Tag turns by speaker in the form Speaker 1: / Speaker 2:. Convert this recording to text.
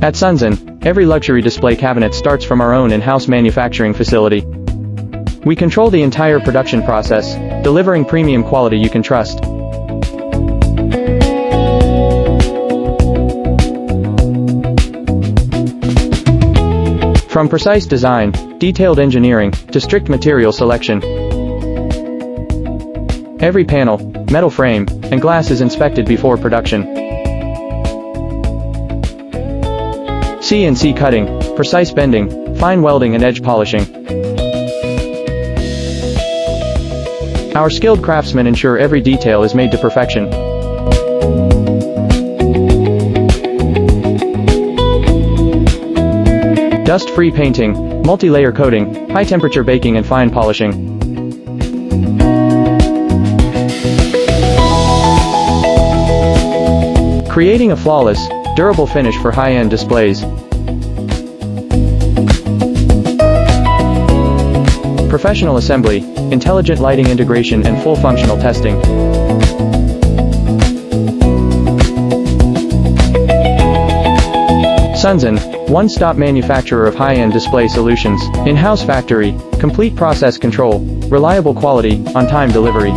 Speaker 1: At SUNZEN, every luxury display cabinet starts from our own in-house manufacturing facility. We control the entire production process, delivering premium quality you can trust. From precise design, detailed engineering, to strict material selection, every panel, metal frame, and glass is inspected before production. CNC cutting, precise bending, fine welding and edge polishing. Our skilled craftsmen ensure every detail is made to perfection. Dust-free painting, multi-layer coating, high-temperature baking and fine polishing. Creating a flawless, durable finish for high-end displays. Professional assembly, intelligent lighting integration and full functional testing. SUNZEN, one-stop manufacturer of high-end display solutions, in-house factory, complete process control, reliable quality, on-time delivery.